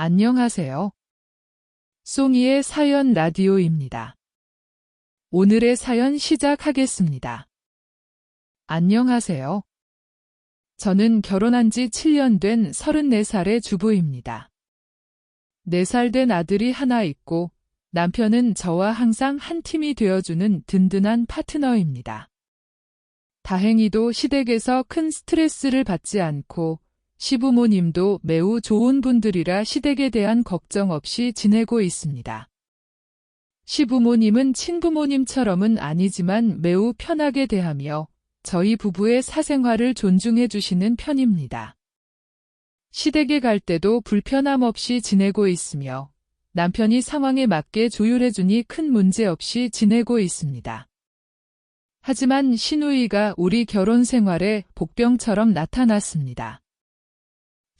안녕하세요. 송이의 사연 라디오입니다. 오늘의 사연 시작하겠습니다. 안녕하세요. 저는 결혼한 지 7년 된 34살의 주부입니다. 4살 된 아들이 하나 있고 남편은 저와 항상 한 팀이 되어주는 든든한 파트너입니다. 다행히도 시댁에서 큰 스트레스를 받지 않고 시부모님도 매우 좋은 분들이라 시댁에 대한 걱정 없이 지내고 있습니다. 시부모님은 친부모님처럼은 아니지만 매우 편하게 대하며 저희 부부의 사생활을 존중해 주시는 편입니다. 시댁에 갈 때도 불편함 없이 지내고 있으며 남편이 상황에 맞게 조율해 주니 큰 문제 없이 지내고 있습니다. 하지만 시누이가 우리 결혼 생활에 복병처럼 나타났습니다.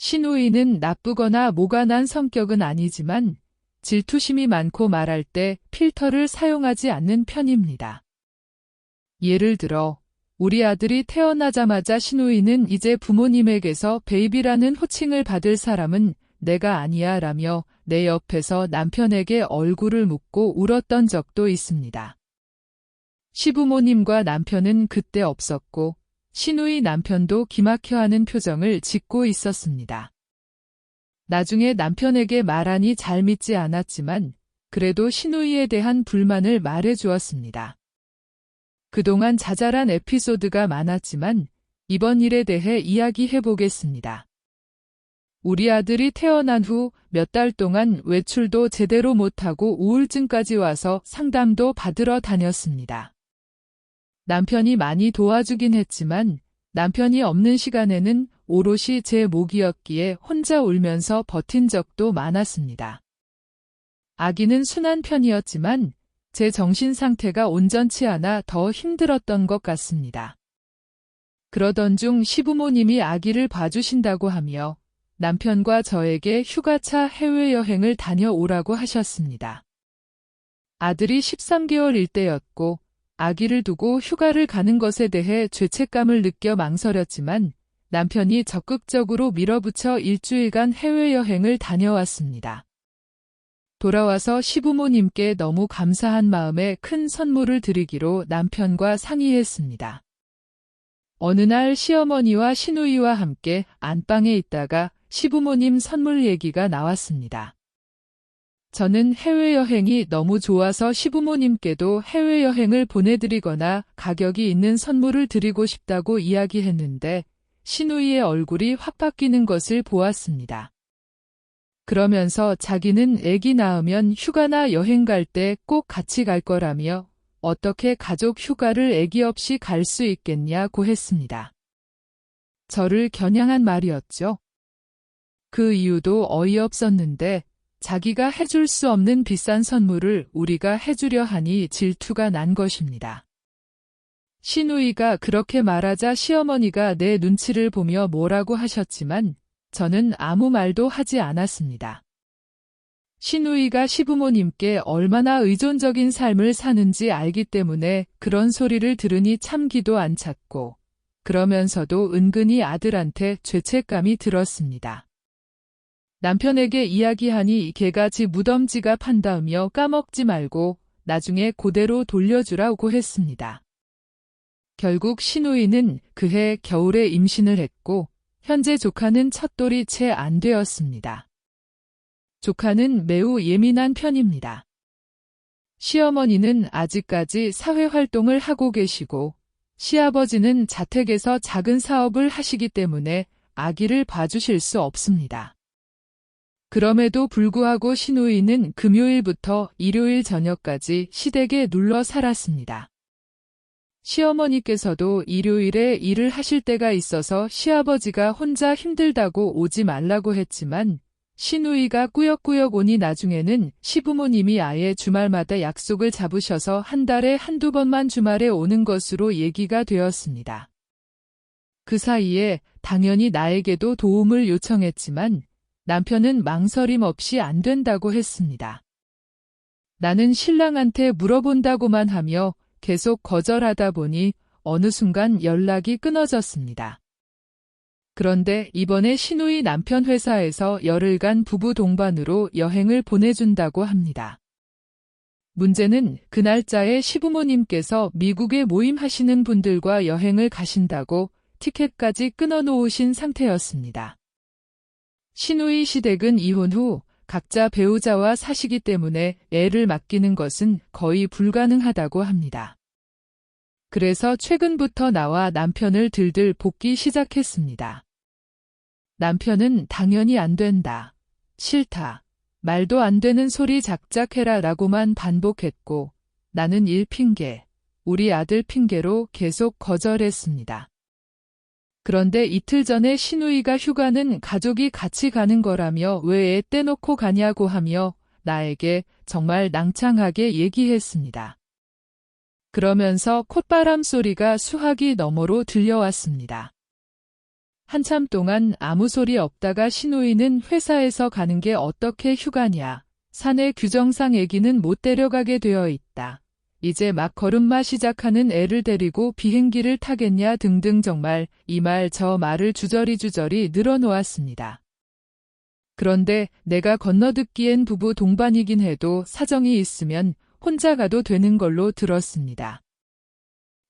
시누이는 나쁘거나 모가난 성격은 아니지만 질투심이 많고 말할 때 필터를 사용하지 않는 편입니다. 예를 들어 우리 아들이 태어나자마자 시누이는 이제 부모님에게서 베이비라는 호칭을 받을 사람은 내가 아니야 라며 내 옆에서 남편에게 얼굴을 묻고 울었던 적도 있습니다. 시부모님과 남편은 그때 없었고 시누이 남편도 기막혀하는 표정을 짓고 있었습니다. 나중에 남편에게 말하니 잘 믿지 않았지만 그래도 시누이에 대한 불만을 말해주었습니다. 그동안 자잘한 에피소드가 많았지만 이번 일에 대해 이야기해보겠습니다. 우리 아들이 태어난 후 몇 달 동안 외출도 제대로 못하고 우울증까지 와서 상담도 받으러 다녔습니다. 남편이 많이 도와주긴 했지만 남편이 없는 시간에는 오롯이 제 몫이었기에 혼자 울면서 버틴 적도 많았습니다. 아기는 순한 편이었지만 제 정신 상태가 온전치 않아 더 힘들었던 것 같습니다. 그러던 중 시부모님이 아기를 봐주신다고 하며 남편과 저에게 휴가차 해외여행을 다녀오라고 하셨습니다. 아들이 13개월일 때였고 아기를 두고 휴가를 가는 것에 대해 죄책감을 느껴 망설였지만 남편이 적극적으로 밀어붙여 일주일간 해외여행을 다녀왔습니다. 돌아와서 시부모님께 너무 감사한 마음에 큰 선물을 드리기로 남편과 상의했습니다. 어느 날 시어머니와 시누이와 함께 안방에 있다가 시부모님 선물 얘기가 나왔습니다. 저는 해외여행이 너무 좋아서 시부모님께도 해외여행을 보내드리거나 가격이 있는 선물을 드리고 싶다고 이야기했는데 시누이의 얼굴이 확 바뀌는 것을 보았습니다. 그러면서 자기는 아기 낳으면 휴가나 여행 갈 때 꼭 같이 갈 거라며 어떻게 가족 휴가를 아기 없이 갈 수 있겠냐고 했습니다. 저를 겨냥한 말이었죠. 그 이유도 어이없었는데 자기가 해줄 수 없는 비싼 선물을 우리가 해주려 하니 질투가 난 것입니다. 시누이가 그렇게 말하자 시어머니가 내 눈치를 보며 뭐라고 하셨지만 저는 아무 말도 하지 않았습니다. 시누이가 시부모님께 얼마나 의존적인 삶을 사는지 알기 때문에 그런 소리를 들으니 참기도 안 찼고 그러면서도 은근히 아들한테 죄책감이 들었습니다. 남편에게 이야기하니 개가지 무덤지가 판다으며 까먹지 말고 나중에 그대로 돌려주라고 했습니다. 결국 시누이는 그해 겨울에 임신을 했고 현재 조카는 첫돌이 채 안 되었습니다. 조카는 매우 예민한 편입니다. 시어머니는 아직까지 사회활동을 하고 계시고 시아버지는 자택에서 작은 사업을 하시기 때문에 아기를 봐주실 수 없습니다. 그럼에도 불구하고 시누이는 금요일부터 일요일 저녁까지 시댁에 눌러 살았습니다. 시어머니께서도 일요일에 일을 하실 때가 있어서 시아버지가 혼자 힘들다고 오지 말라고 했지만 시누이가 꾸역꾸역 오니 나중에는 시부모님이 아예 주말마다 약속을 잡으셔서 한 달에 한두 번만 주말에 오는 것으로 얘기가 되었습니다. 그 사이에 당연히 나에게도 도움을 요청했지만 남편은 망설임 없이 안 된다고 했습니다. 나는 신랑한테 물어본다고만 하며 계속 거절하다 보니 어느 순간 연락이 끊어졌습니다. 그런데 이번에 시누이 남편 회사에서 열흘간 부부 동반으로 여행을 보내준다고 합니다. 문제는 그 날짜에 시부모님께서 미국에 모임하시는 분들과 여행을 가신다고 티켓까지 끊어놓으신 상태였습니다. 시누이 시댁은 이혼 후 각자 배우자와 사시기 때문에 애를 맡기는 것은 거의 불가능하다고 합니다. 그래서 최근부터 나와 남편을 들들 볶기 시작했습니다. 남편은 당연히 안 된다, 싫다, 말도 안 되는 소리 작작해라 라고만 반복했고 나는 일 핑계, 우리 아들 핑계로 계속 거절했습니다. 그런데 이틀 전에 시누이가 휴가는 가족이 같이 가는 거라며 왜 애 떼놓고 가냐고 하며 나에게 정말 낭창하게 얘기했습니다. 그러면서 콧바람 소리가 수화기 너머로 들려왔습니다. 한참 동안 아무 소리 없다가 시누이는 회사에서 가는 게 어떻게 휴가냐, 사내 규정상 애기는 못 데려가게 되어 있다, 이제 막 걸음마 시작하는 애를 데리고 비행기를 타겠냐 등등 정말 이 말 저 말을 주저리 늘어놓았습니다. 그런데 내가 건너듣기엔 부부 동반이긴 해도 사정이 있으면 혼자 가도 되는 걸로 들었습니다.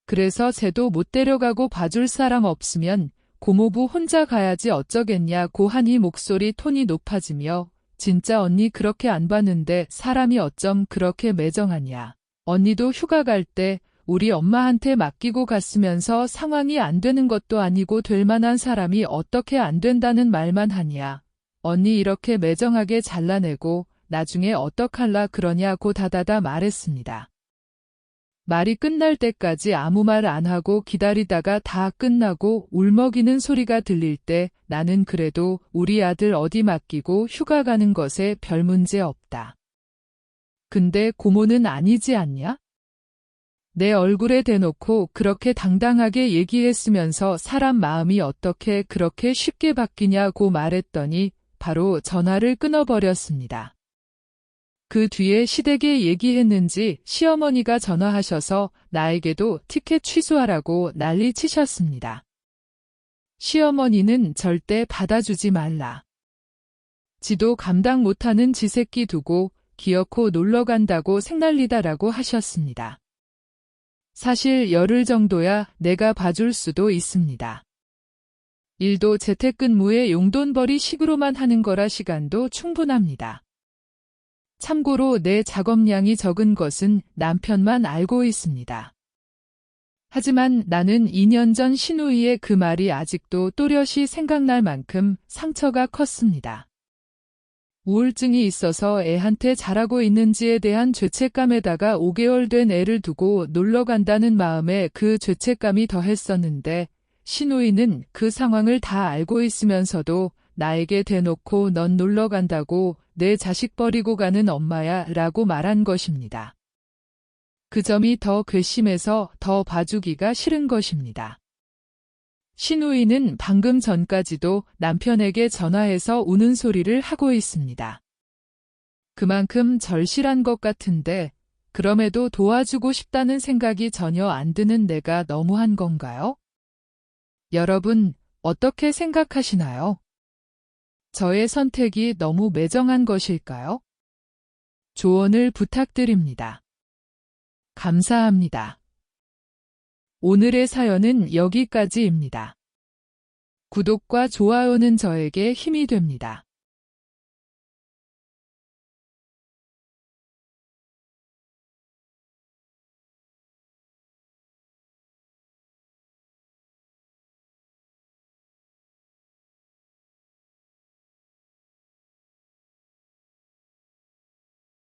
그래서 쟤도 못 데려가고 봐줄 사람 없으면 고모부 혼자 가야지 어쩌겠냐고 하니 목소리 톤이 높아지며 진짜 언니 그렇게 안 봤는데 사람이 어쩜 그렇게 매정하냐. 언니도 휴가 갈 때 우리 엄마한테 맡기고 갔으면서 상황이 안 되는 것도 아니고 될 만한 사람이 어떻게 안 된다는 말만 하냐. 언니 이렇게 매정하게 잘라내고 나중에 어떡할라 그러냐고 다다다 말했습니다. 말이 끝날 때까지 아무 말 안 하고 기다리다가 다 끝나고 울먹이는 소리가 들릴 때 나는 그래도 우리 아들 어디 맡기고 휴가 가는 것에 별 문제 없다. 근데 고모는 아니지 않냐? 내 얼굴에 대놓고 그렇게 당당하게 얘기했으면서 사람 마음이 어떻게 그렇게 쉽게 바뀌냐고 말했더니 바로 전화를 끊어버렸습니다. 그 뒤에 시댁에 얘기했는지 시어머니가 전화하셔서 나에게도 티켓 취소하라고 난리 치셨습니다. 시어머니는 절대 받아주지 말라. 지도 감당 못하는 지 새끼 두고 기어코 놀러 간다고 생난리다라고 하셨습니다. 사실 열흘 정도야 내가 봐줄 수도 있습니다. 일도 재택근무에 용돈벌이 식으로만 하는 거라 시간도 충분합니다. 참고로 내 작업량이 적은 것은 남편만 알고 있습니다. 하지만 나는 2년 전 시누이의 그 말이 아직도 또렷이 생각날 만큼 상처가 컸습니다. 우울증이 있어서 애한테 잘하고 있는지에 대한 죄책감에다가 5개월 된 애를 두고 놀러 간다는 마음에 그 죄책감이 더했었는데 시누이는 그 상황을 다 알고 있으면서도 나에게 대놓고 넌 놀러 간다고 내 자식 버리고 가는 엄마야 라고 말한 것입니다. 그 점이 더 괘씸해서 더 봐주기가 싫은 것입니다. 시누이는 방금 전까지도 남편에게 전화해서 우는 소리를 하고 있습니다. 그만큼 절실한 것 같은데 그럼에도 도와주고 싶다는 생각이 전혀 안 드는 내가 너무한 건가요? 여러분, 어떻게 생각하시나요? 저의 선택이 너무 매정한 것일까요? 조언을 부탁드립니다. 감사합니다. 오늘의 사연은 여기까지입니다. 구독과 좋아요는 저에게 힘이 됩니다.